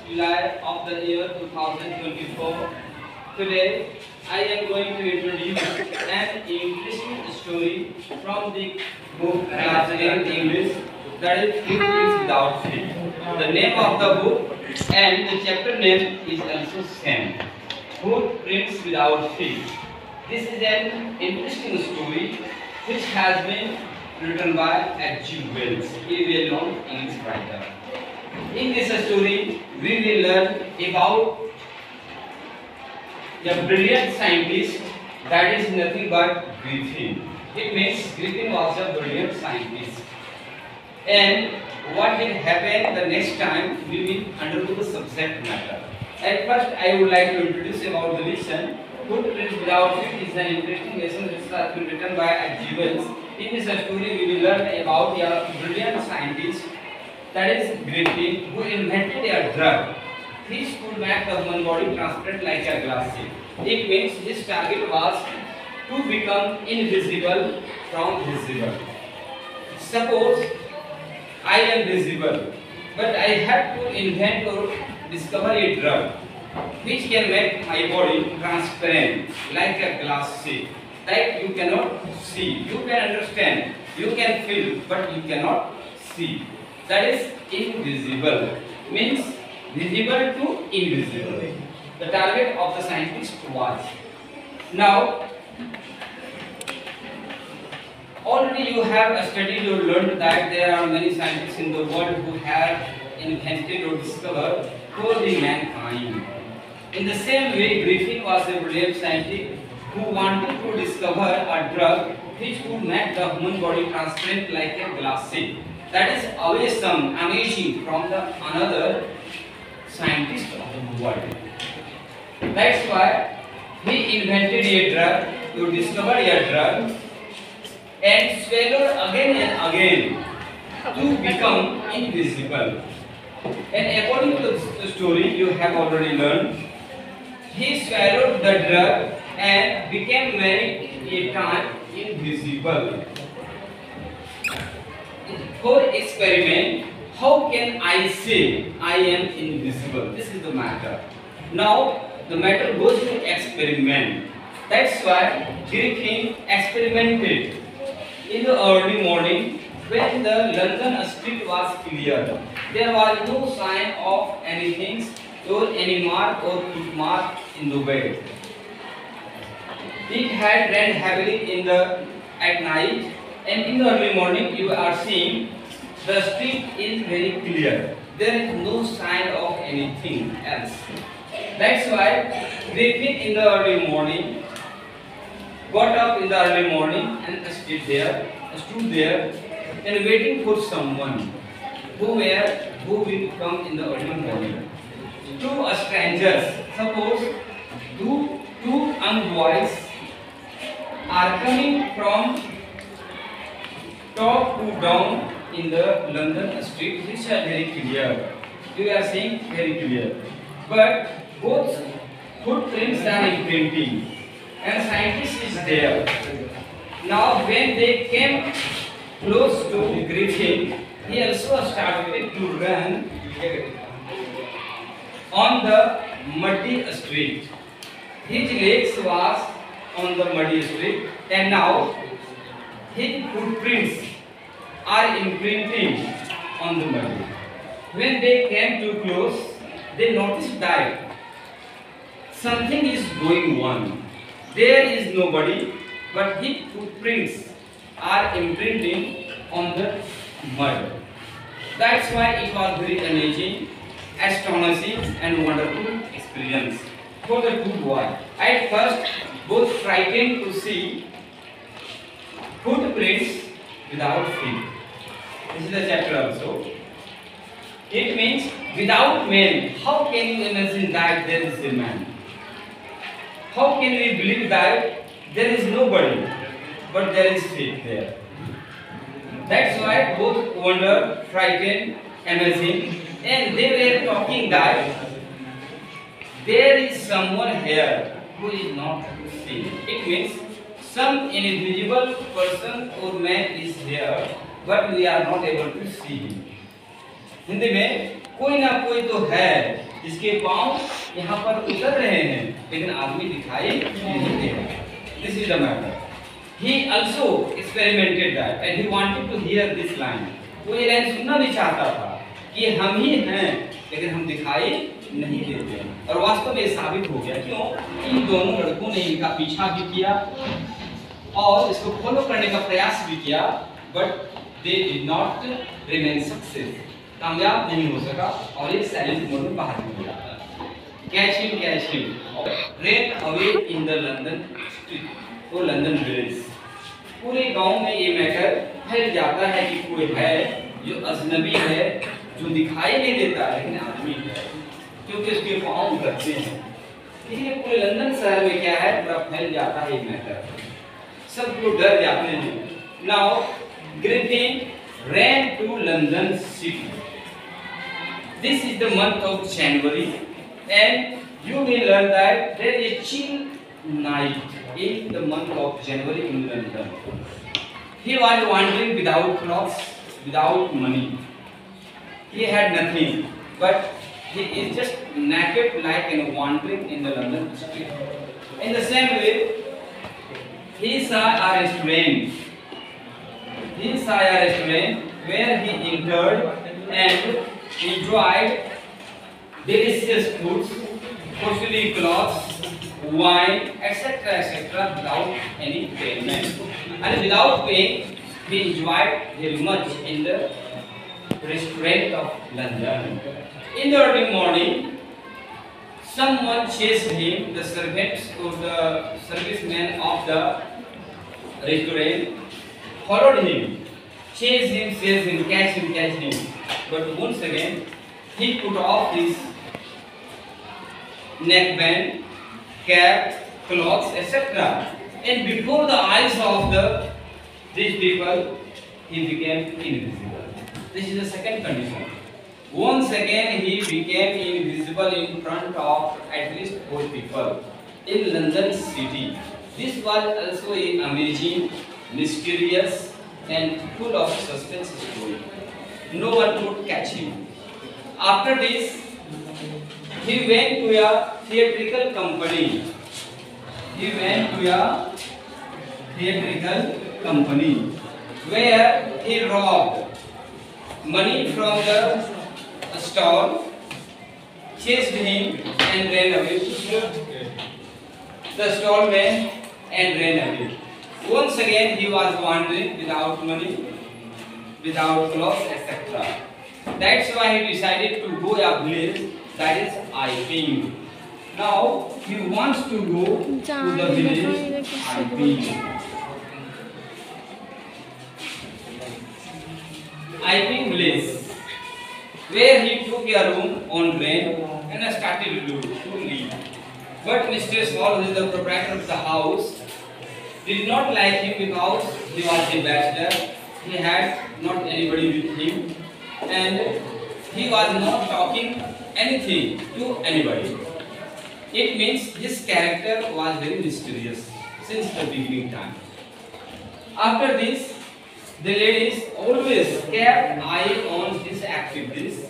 July of the year 2024. Today, I am going to introduce an interesting story from the book in English, that is Footprints Without Feet. The name of the book and the chapter name is also same. Footprints Without Feet. This is an interesting story which has been written by H.G. Wells, a well-known English writer. In this story, we will learn about a brilliant scientist, that is nothing but Griffin. It means Griffin was a brilliant scientist. And what will happen the next time, we will undergo the subject matter. At first, I would like to introduce about the lesson. Footprints Without Feet is an interesting lesson which has been written by H.G. Wells. In this story, we will learn about a brilliant scientist, that is Griffin, who invented a drug which could make the human body transparent like a glass sheet. It means his target was to become invisible from visible. Suppose I am visible, but I have to invent or discover a drug which can make my body transparent like a glass sheet, that you cannot see. You can understand, you can feel, but you cannot see. That is invisible, means visible to invisible. The target of the scientist was. Now, already you have studied or learned that there are many scientists in the world who have invented or discovered for the mankind. In the same way, Griffin was a brilliant scientist who wanted to discover a drug which would make the human body transparent like a glass sheet. That is awesome, amazing from the another scientist of the world. That's why he invented a drug, to discover a drug and swallow again and again to become invisible. And according to the story you have already learned, he swallowed the drug and became many a time invisible. For experiment, how can I say I am invisible? This is the matter. Now the matter goes to experiment. That's why Griffin experimented in the early morning when the London street was clear. There was no sign of anything or any mark or footmark in the way. It had rained heavily at night, and in the early morning you are seeing the street is very clear. There is no sign of anything else. That's why Griffin in the early morning got up in the early morning and stood there and waiting for someone who will come in the early morning. Two strangers, suppose two young boys are coming from top to down in the London street, which are very clear. You are seeing very clear. But both footprints are imprinting and scientist is there. Now when they came close to Griffin, he also started to run on the muddy street. His legs was on the muddy street, and now his footprints are imprinting on the mud. When they came too close, they noticed that something is going on. There is nobody, but his footprints are imprinting on the mud. That's why it was very amazing, astonishing and wonderful experience for the two boys. At first, both frightened to see footprints without feet. This is the chapter also. It means without man. How can you imagine that there is a man? How can we believe that there is nobody, but there is feet there? That's why both wonder, frightened, amazing, and they were talking that there is someone here who is not seen. It means some invisible person or man is here, but we are not able to see him. Hindi में कोई ना कोई तो है जिसके पांव यहाँ पर उतर रहे हैं लेकिन आदमी दिखाई नहीं दे रहा। This is the matter. He also experimented that and he wanted to hear this line. वो ये लाइन सुनना भी चाहता था कि हम ही हैं लेकिन हम दिखाई नहीं देते। और वास्तव में साबित हो गया। क्यों? इन दोनों लड़कों ने इनका पीछा भी किया और इसको फॉलो करने का प्रयास भी किया, but they did not remain success. कामयाब नहीं हो सका और ये साइलेंट मोड में बाहर निकल गया। Catch him ran away in the London street, वो लंदन विलेज। पूरे गांव में ये मैटर फैल जाता है कि कोई है जो अजनबी है, जो दिखाई नहीं देता लेकिन आदमी है, क्योंकि उसके पांव उतरते हैं। इसलिए पूरे लंदन शहर में क्या है, पूरा फैल जाता है ये मैटर, सब लोग डर जाते हैं। Now Griffin ran to London city. This is the month of January and you will learn that there is a chill night in the month of January in London. He was wandering without clothes, without money. He had nothing, but he is just naked like and wandering in the London street. In the same way, he saw a restaurant. He saw a restaurant where he entered and enjoyed delicious foods, costly clothes, wine, etc. without any payment. And without paying, he enjoyed very much in the restaurant of London. In the early morning, someone chased him. The servants or the servicemen of the restaurant followed him, chased him, catch him. But once again, he put off his neckband, cap, clothes, etc. And before the eyes of these people, he became invisible. This is the second condition. Once again, he became invisible in front of at least 4 people in London city. This was also an amazing, mysterious and full of suspense story. No one could catch him. After this, he went to a theatrical company. Where he robbed money from the stall, chased him and ran away. The stallman and ran away. Once again, he was wandering without money, without clothes, etc. That's why he decided to go a village that is Iping. Now he wants to go to the village Iping. Iping village, where he took a room on rent and started to live. But Mr. Small, who is the proprietor of the house, did not like him because he was a bachelor. He had not anybody with him, and he was not talking anything to anybody. It means his character was very mysterious since the beginning time. After this, the ladies always kept eye on his activities.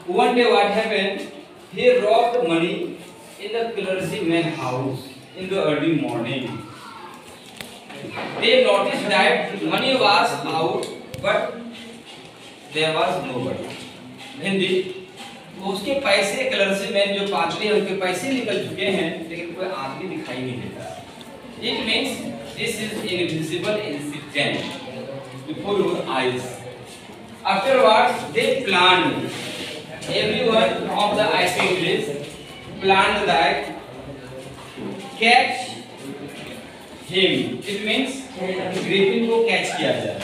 One day what happened? He robbed money in the clergyman's house in the early morning. They noticed that money was out, but there was nobody. Hindi, उसके पैसे clergyman जो पादरी हैं उनके पैसे निकल चुके हैं, लेकिन कोई आदमी दिखाई नहीं देता. It means this is invisible incident before your eyes. Afterwards, they planned. Everyone of the Iping village planned that catch him. It means Griffin को catch किया जाए.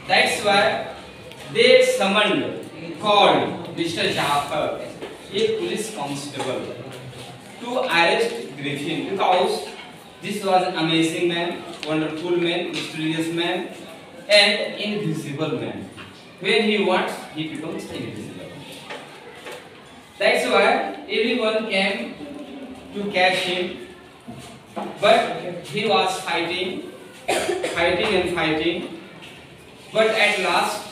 That's why they called Mr. Jafar, a police constable, to arrest Griffin because this was an amazing man, wonderful man, mysterious man, and invisible man. When he wants, he becomes invisible. That's why everyone came to catch him, but he was fighting. But at last,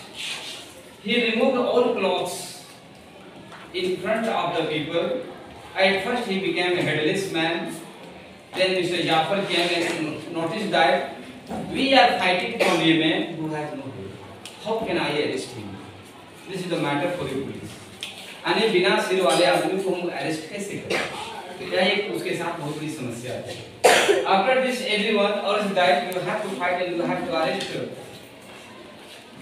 he removed all clothes in front of the people. At first he became a headless man. Then Mr. Jafar came and noticed that we are fighting for a man who has no head. How can I arrest him? This is the matter for the police. अने बिना सिर वाले आदमी को हम arrest कैसे करें? यह एक उसके साथ बहुत बड़ी समस्या है. After this, everyone urged that you have to fight and you have to arrest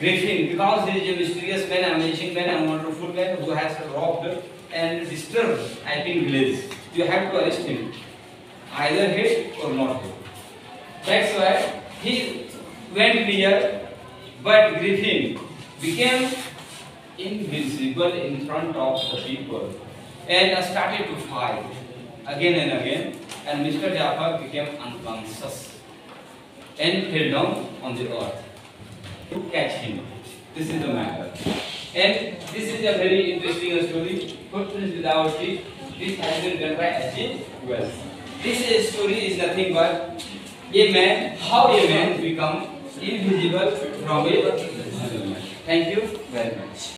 Griffin because he is a mysterious man, amazing man, and wonderful man who has robbed and disturbed Alpine village. You have to arrest him, either hit or not hit. That's why he went near, but Griffin became invisible in front of the people and started to fight again and again, and Mr. Jafar became unconscious and fell down on the earth. To catch him. This is the matter. And this is a very interesting story. Footprints without feet. This has been done by H.G. Wells. This story is nothing but a man, how a man become invisible from a. Thank you very much.